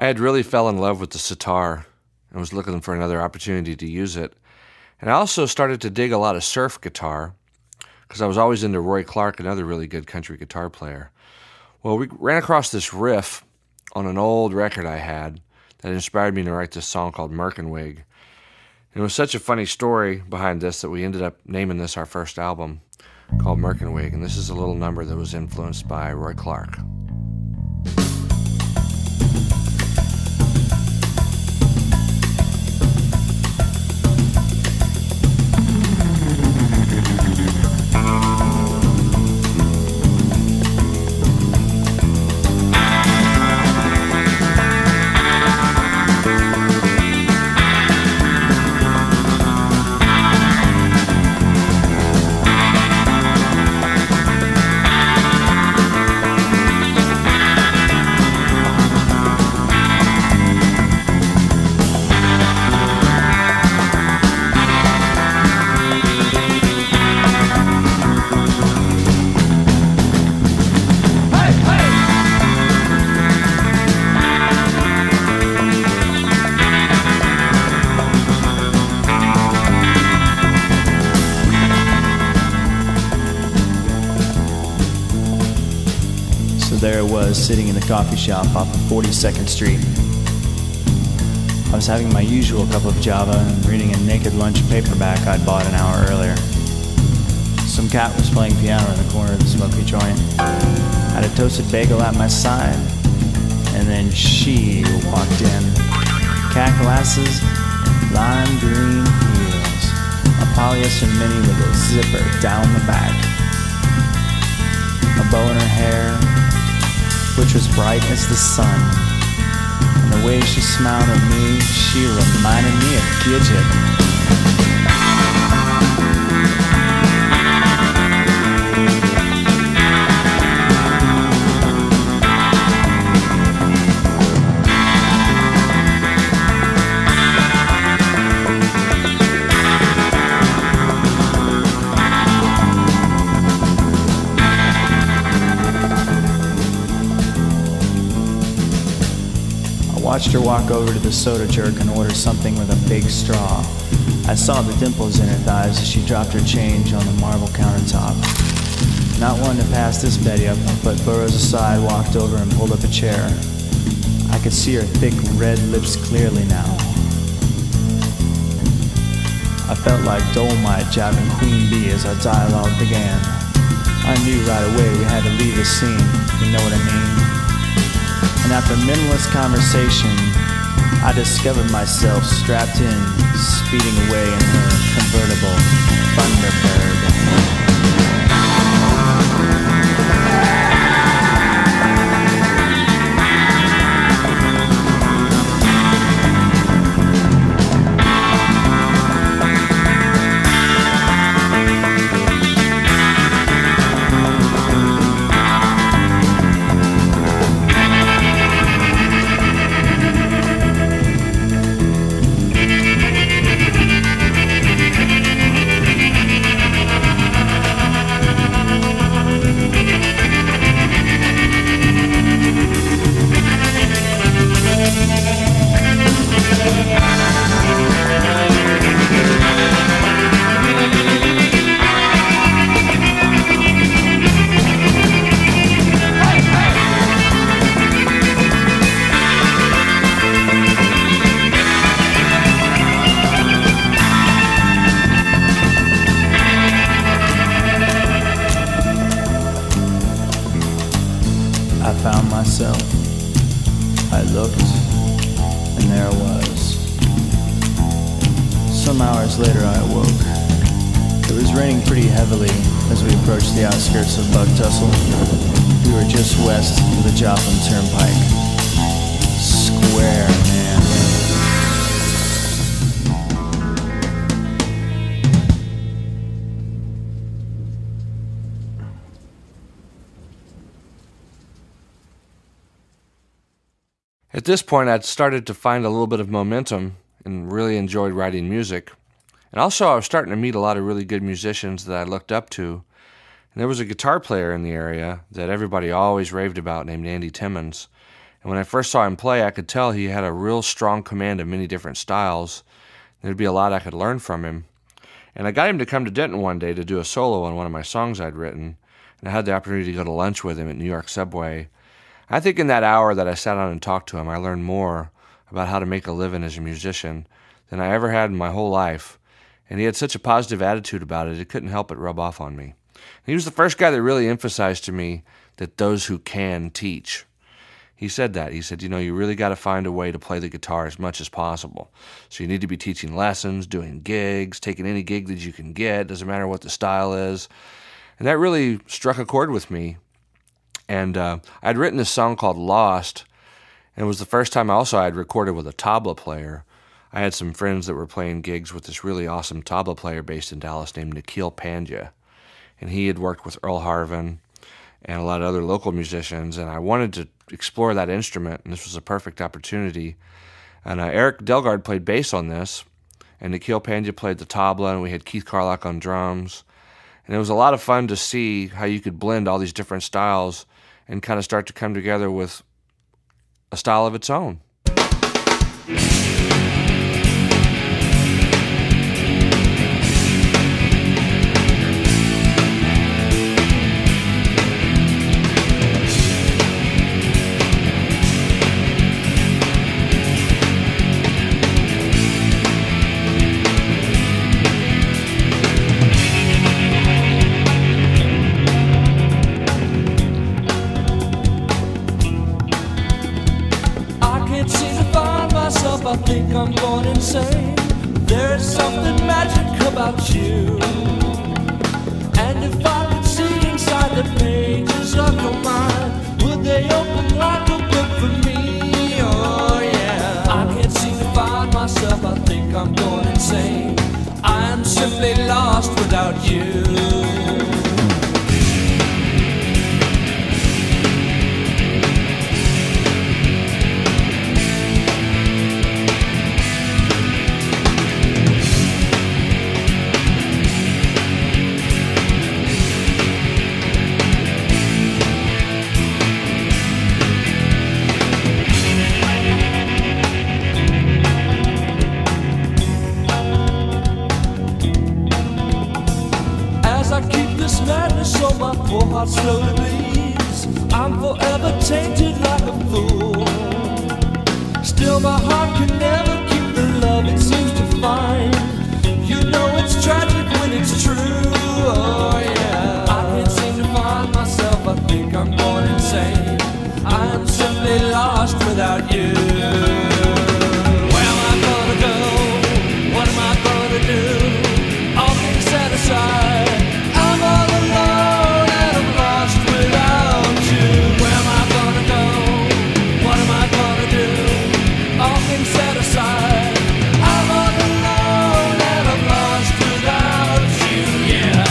I had really fell in love with the sitar and was looking for another opportunity to use it. And I also started to dig a lot of surf guitar because I was always into Roy Clark, another really good country guitar player. Well, we ran across this riff on an old record I had that inspired me to write this song called Merkenwig. And it was such a funny story behind this that we ended up naming this our first album called Merkenwig. And this is a little number that was influenced by Roy Clark. There it was, sitting in the coffee shop off of 42nd Street. I was having my usual cup of Java and reading a Naked Lunch paperback I'd bought an hour earlier. Some cat was playing piano in the corner of the smoky joint. I had a toasted bagel at my side, and then she walked in. Cat glasses, lime green heels, a polyester mini with a zipper down the back, a bow in her hair, which was bright as the sun, and the way she smiled at me, she reminded me of Gidget. I watched her walk over to the soda jerk and order something with a big straw. I saw the dimples in her thighs as she dropped her change on the marble countertop. Not one to pass this Betty up, but Burroughs aside walked over and pulled up a chair. I could see her thick red lips clearly now. I felt like Dolomite jabbing Queen Bee as our dialogue began. I knew right away we had to leave the scene, you know what I mean? And after minimalist conversation, I discovered myself strapped in, speeding away in her convertible Thunderbird. I looked, and there I was. Some hours later I awoke. It was raining pretty heavily as we approached the outskirts of Bugtussle. We were just west of the Joplin Turnpike. Square, man. At this point, I'd started to find a little bit of momentum and really enjoyed writing music. And also, I was starting to meet a lot of really good musicians that I looked up to. And there was a guitar player in the area that everybody always raved about named Andy Timmons. And when I first saw him play, I could tell he had a real strong command of many different styles. There'd be a lot I could learn from him. And I got him to come to Denton one day to do a solo on one of my songs I'd written, and I had the opportunity to go to lunch with him at New York Subway. I think in that hour that I sat down and talked to him, I learned more about how to make a living as a musician than I ever had in my whole life. And he had such a positive attitude about it, it couldn't help but rub off on me. He was the first guy that really emphasized to me that those who can teach. He said that. He said, you really got to find a way to play the guitar as much as possible. So you need to be teaching lessons, doing gigs, taking any gig that you can get, doesn't matter what the style is. And that really struck a chord with me. And I'd written this song called Lost, and it was the first time also I'd recorded with a tabla player. I had some friends that were playing gigs with this really awesome tabla player based in Dallas named Nikhil Pandya. And he had worked with Earl Harvin and a lot of other local musicians, and I wanted to explore that instrument, and this was a perfect opportunity. And Eric Delgard played bass on this, and Nikhil Pandya played the tabla, and we had Keith Carlock on drums. And it was a lot of fun to see how you could blend all these different styles and kind of start to come together with a style of its own. I think I'm going insane. There's something magic about you. And if I could see inside the pages of your mind, would they open like a book for me? Oh yeah. I can't seem to find myself. I think I'm going insane. I am simply lost without you. So my poor heart slowly bleeds. I'm forever tainted like a fool. Still my heart can never keep the love it seems to find. You know it's tragic when it's true. Oh yeah. I can't seem to find myself. I think I'm going insane. I am simply lost without you. Where am I gonna go? What am I gonna do? All things set aside, I'm all alone and I'm lost without you. Where am I gonna go? What am I gonna do? All things set aside, I'm all alone and I'm lost without you, yeah.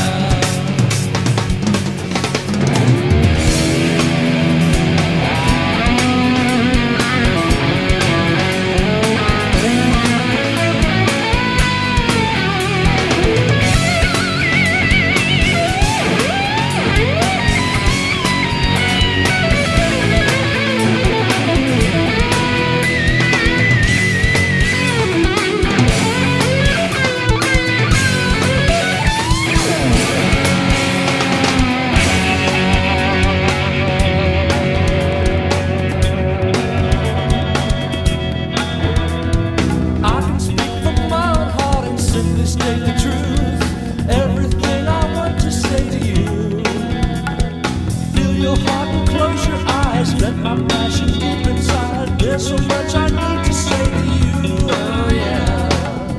State the truth, everything I want to say to you. Fill your heart and close your eyes, let my passion deep inside. There's so much I need to say to you. Oh yeah.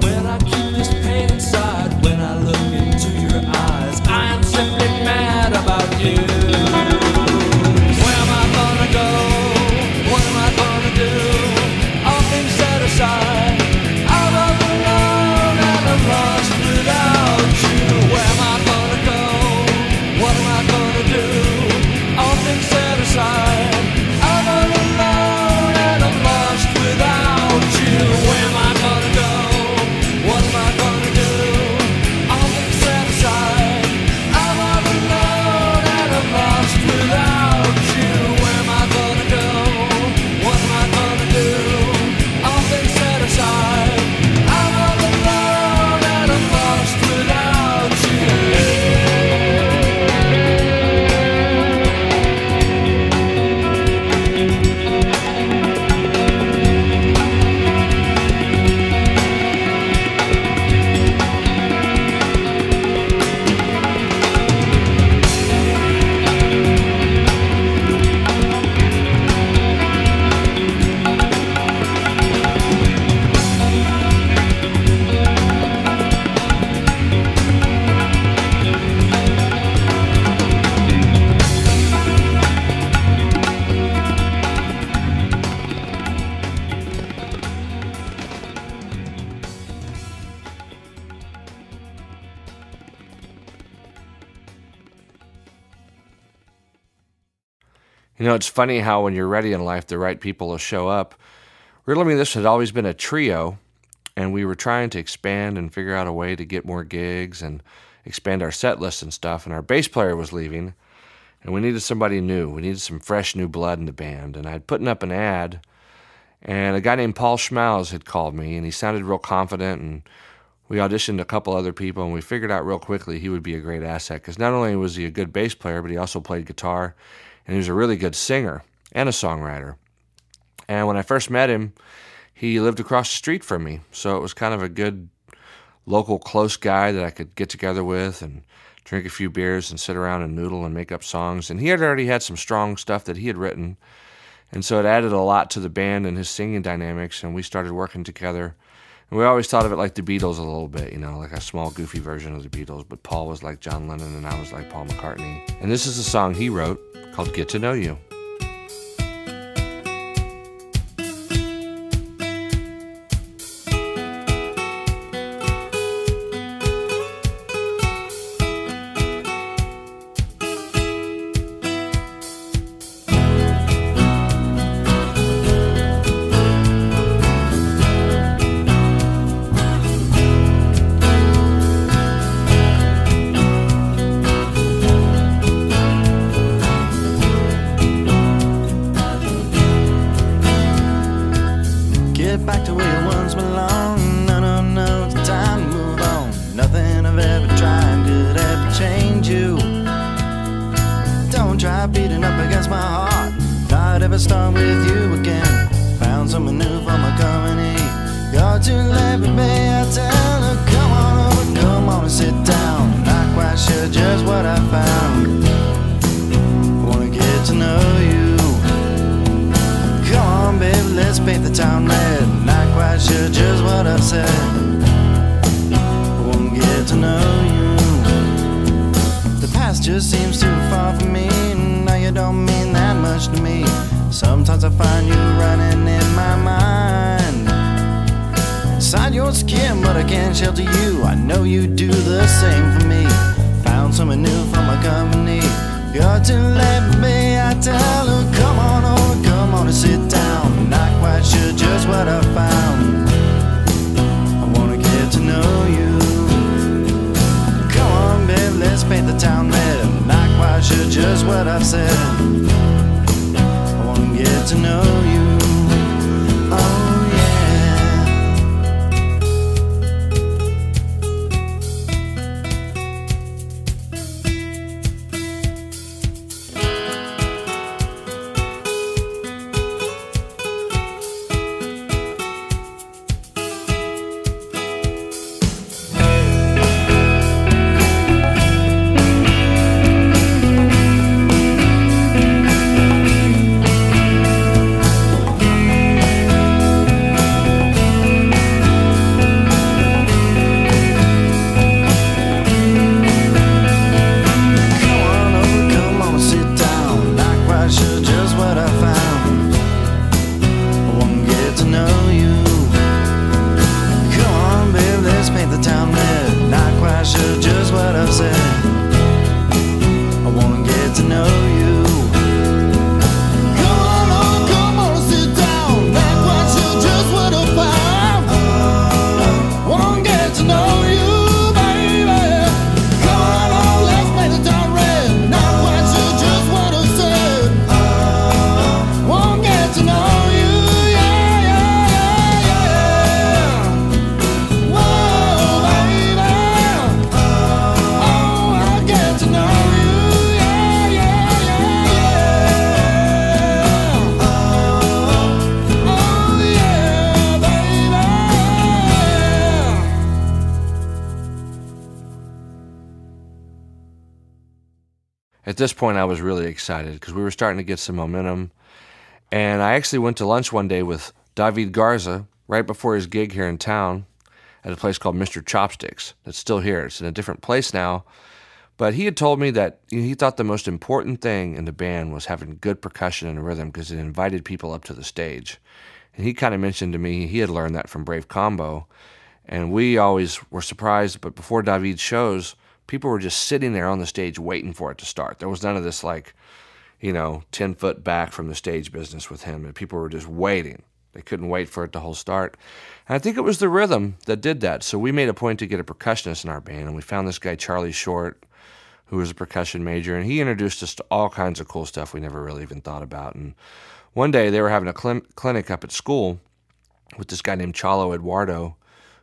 When I keep this pain inside, when I look into your eyes, I am simply mad about you. Where am I gonna go? What am I gonna do? All things set aside, I'm all alone and I'm lost without you. Where am I gonna go? What am I gonna do? All things set aside, I'm all alone and I'm lost without you. You know, it's funny how when you're ready in life, the right people will show up. Riddle Me This had always been a trio, and we were trying to expand and figure out a way to get more gigs and expand our set list and stuff, and our bass player was leaving, and we needed somebody new. We needed some fresh new blood in the band, and I'd put up an ad, and a guy named Paul Schmaus had called me, and he sounded real confident, and we auditioned a couple other people, and we figured out real quickly he would be a great asset, because not only was he a good bass player, but he also played guitar, and he was a really good singer and a songwriter. And when I first met him, he lived across the street from me, so it was kind of a good local close guy that I could get together with and drink a few beers and sit around and noodle and make up songs. And he had already had some strong stuff that he had written, and so it added a lot to the band and his singing dynamics, and we started working together. And we always thought of it like the Beatles a little bit, you know, like a small, goofy version of the Beatles, but Paul was like John Lennon and I was like Paul McCartney. And this is a song he wrote called Get to Know You. Back to where you once belonged. No, no, no, it's time to move on. Nothing I've ever tried could ever change you. Don't try beating up against my heart. I'd ever start with you again. Found someone new for my company. You're too late, baby, I tell her, come on over, come on and sit down. Not quite sure just what I found. Wanna get to know you. Come on, baby, let's paint the town red. Not quite sure just what I've said. I won't get to know you. The past just seems too far from me. Now you don't mean that much to me. Sometimes I find you running in my mind, inside your skin, but I can't shelter you. I know you do the same for me. Found someone new for my company. You're too late, baby, I tell her, come on over, come on and sit down. Not quite sure just what I found. I wanna get to know you. Come on, babe, let's paint the town red. Not quite sure just what I've said. I wanna get to know you. Oh yeah. At this point, I was really excited because we were starting to get some momentum. And I actually went to lunch one day with David Garza right before his gig here in town at a place called Mr. Chopsticks. That's still here. It's in a different place now. But he had told me that he thought the most important thing in the band was having good percussion and rhythm because it invited people up to the stage. And he kind of mentioned to me he had learned that from Brave Combo. And we always were surprised, but before David's shows, people were just sitting there on the stage waiting for it to start. There was none of this like, 10 foot back from the stage business with him, and people were just waiting. They couldn't wait for it to whole start. And I think it was the rhythm that did that. So we made a point to get a percussionist in our band, and we found this guy, Charlie Short, who was a percussion major, and he introduced us to all kinds of cool stuff we never really even thought about. And one day they were having a clinic up at school with this guy named Chalo Eduardo,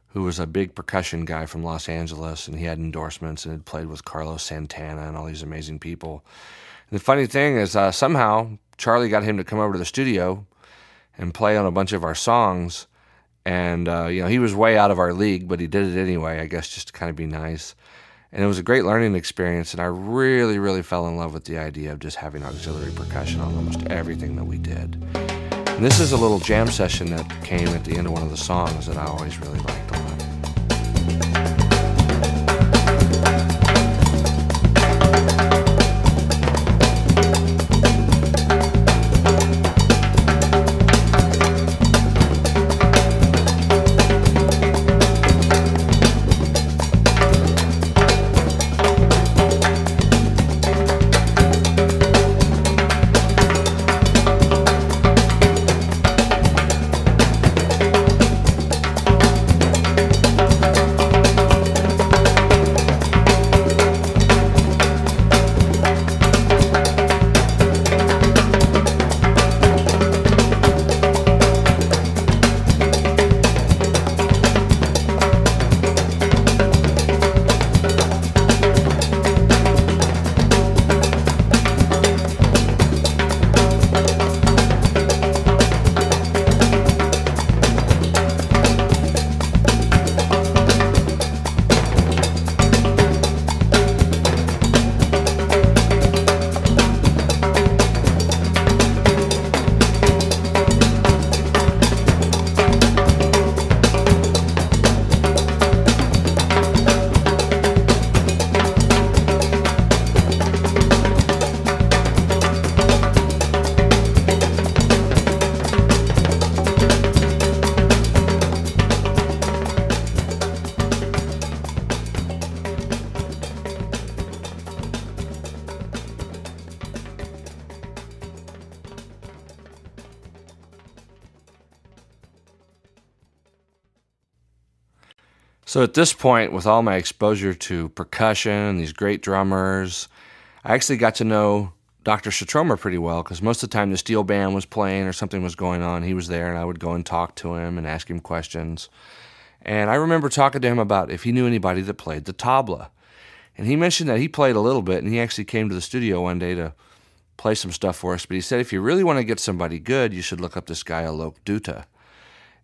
who was a big percussion guy from Los Angeles, and he had endorsements and had played with Carlos Santana and all these amazing people. And the funny thing is somehow Charlie got him to come over to the studio and play on a bunch of our songs. And, he was way out of our league, but he did it anyway, I guess, just to kind of be nice. And it was a great learning experience, and I really, really fell in love with the idea of just having auxiliary percussion on almost everything that we did. And this is a little jam session that came at the end of one of the songs that I always really liked a lot. So at this point, with all my exposure to percussion and these great drummers, I actually got to know Dr. Shatroma pretty well, because most of the time the steel band was playing or something was going on, he was there, and I would go and talk to him and ask him questions. And I remember talking to him about if he knew anybody that played the tabla. And he mentioned that he played a little bit, and he actually came to the studio one day to play some stuff for us. But he said, if you really want to get somebody good, you should look up this guy, Alok Dutta.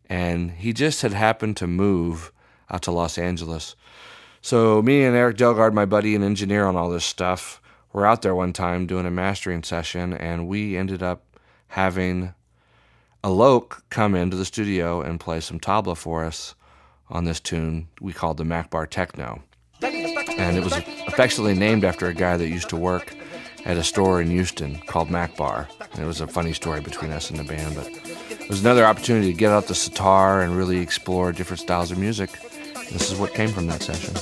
And he just had happened to move out to Los Angeles. So me and Eric Delgard, my buddy and engineer on all this stuff, were out there one time doing a mastering session, and we ended up having Alok come into the studio and play some tabla for us on this tune we called the Macbar Techno. And it was affectionately named after a guy that used to work at a store in Houston called Macbar. And it was a funny story between us and the band, but it was another opportunity to get out the sitar and really explore different styles of music. This is what came from that session.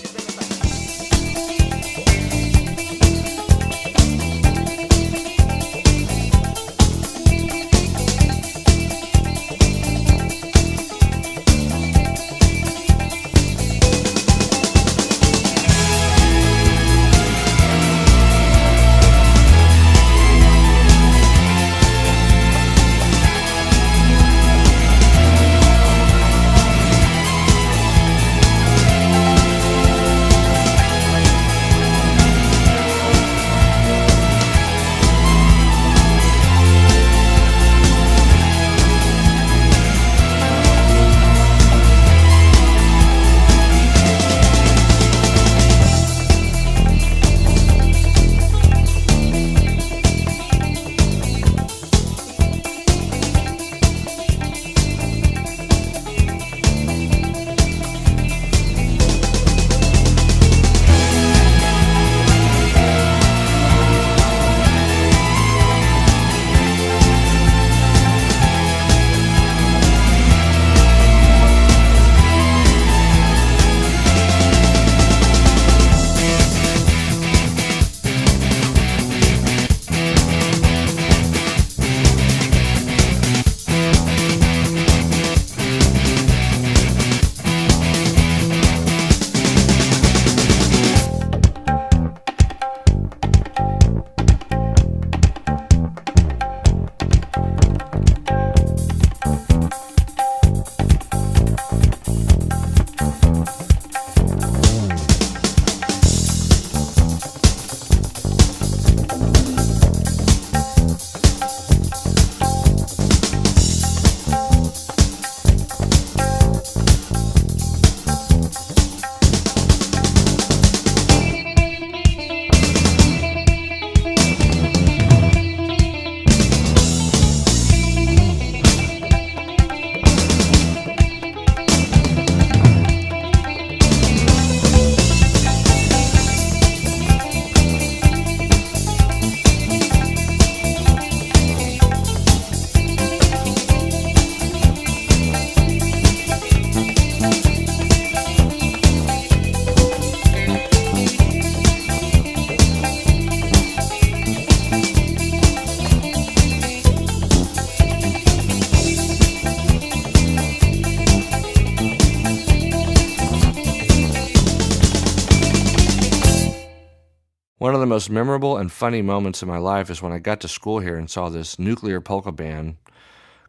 One of the most memorable and funny moments of my life is when I got to school here and saw this nuclear polka band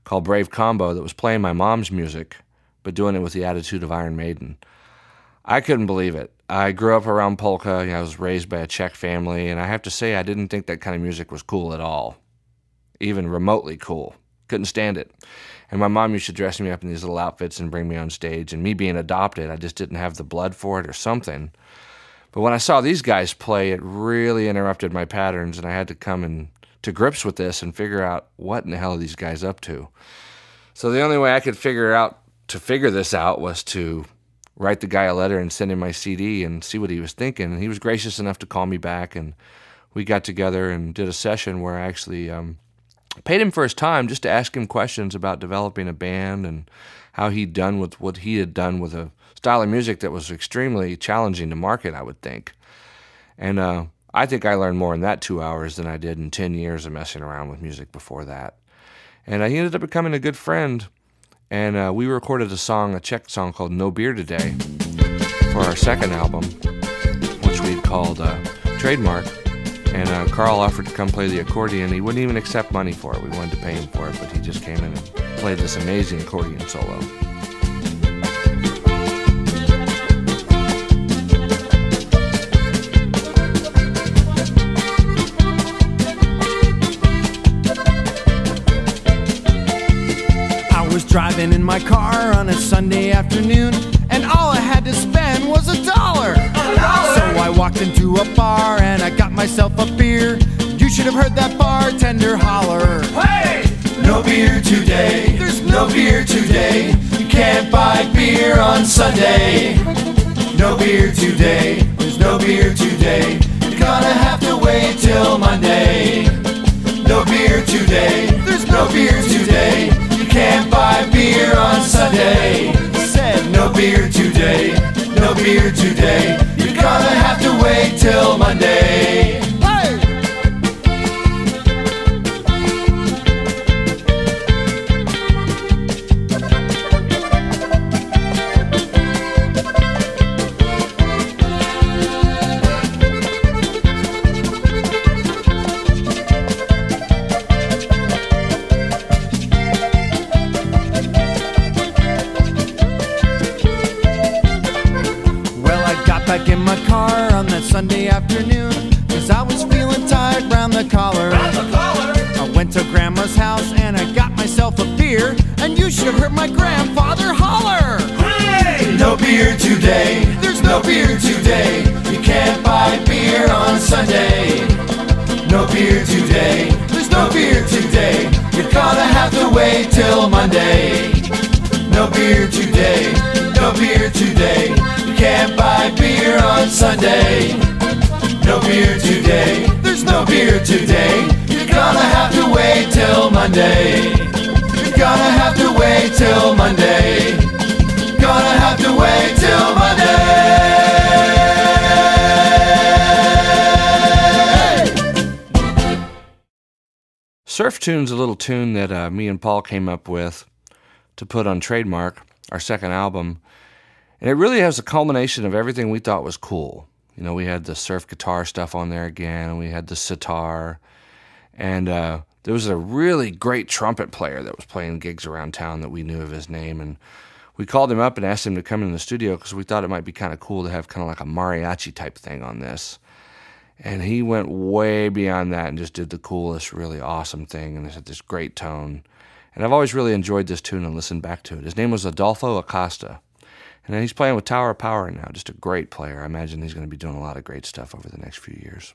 called Brave Combo that was playing my mom's music, but doing it with the attitude of Iron Maiden. I couldn't believe it. I grew up around polka. I was raised by a Czech family, and I have to say I didn't think that kind of music was cool at all, even remotely cool. Couldn't stand it. And my mom used to dress me up in these little outfits and bring me on stage, and me being adopted, I just didn't have the blood for it or something. But when I saw these guys play, it really interrupted my patterns, and I had to come to grips with this and figure out what in the hell are these guys up to. So the only way I could figure this out was to write the guy a letter and send him my CD and see what he was thinking. And he was gracious enough to call me back, and we got together and did a session where I actually paid him for his time just to ask him questions about developing a band and how he'd done with what he had done with a style of music that was extremely challenging to market, I would think. And I think I learned more in that 2 hours than I did in 10 years of messing around with music before that. And he ended up becoming a good friend, and we recorded a Czech song called No Beer Today for our second album, which we'd called Trademark. And Carl offered to come play the accordion. He wouldn't even accept money for it. We wanted to pay him for it, but he just came in and played this amazing accordion solo. Driving in my car on a Sunday afternoon, and all I had to spend was $1. So I walked into a bar and I got myself a beer. You should have heard that bartender holler, "Hey! No beer today, there's no beer today. You can't buy beer on Sunday. No beer today, there's no beer today. You're gonna have to wait till Monday. No beer today, there's no beer today. Can't buy beer on Sunday." Said no beer today, no beer today. You're gonna have to wait till Monday. Hey! Back in my car on that Sunday afternoon, 'cause I was feeling tired round the collar. I went to Grandma's house and I got myself a beer, and you should have heard my grandfather holler, "Hey! No beer today, there's no beer today. You can't buy beer on Sunday. No beer today, there's no beer today. You're gonna have to wait till Monday. No beer today, no beer today. Can't buy beer on Sunday. No beer today, there's no beer today. You're gonna have to wait till Monday. You're gonna have to wait till Monday. Gonna have to wait till Monday." Surf Tune's a little tune that me and Paul came up with to put on Trademark, our second album. And it really has a culmination of everything we thought was cool. We had the surf guitar stuff on there again, and we had the sitar. And there was a really great trumpet player that was playing gigs around town that we knew of his name. And we called him up and asked him to come in the studio because we thought it might be kind of cool to have kind of like a mariachi type thing on this. And he went way beyond that and just did the coolest, really awesome thing. And it had this great tone. And I've always really enjoyed this tune and listened back to it. His name was Adolfo Acosta. And he's playing with Tower of Power now, just a great player. I imagine he's going to be doing a lot of great stuff over the next few years.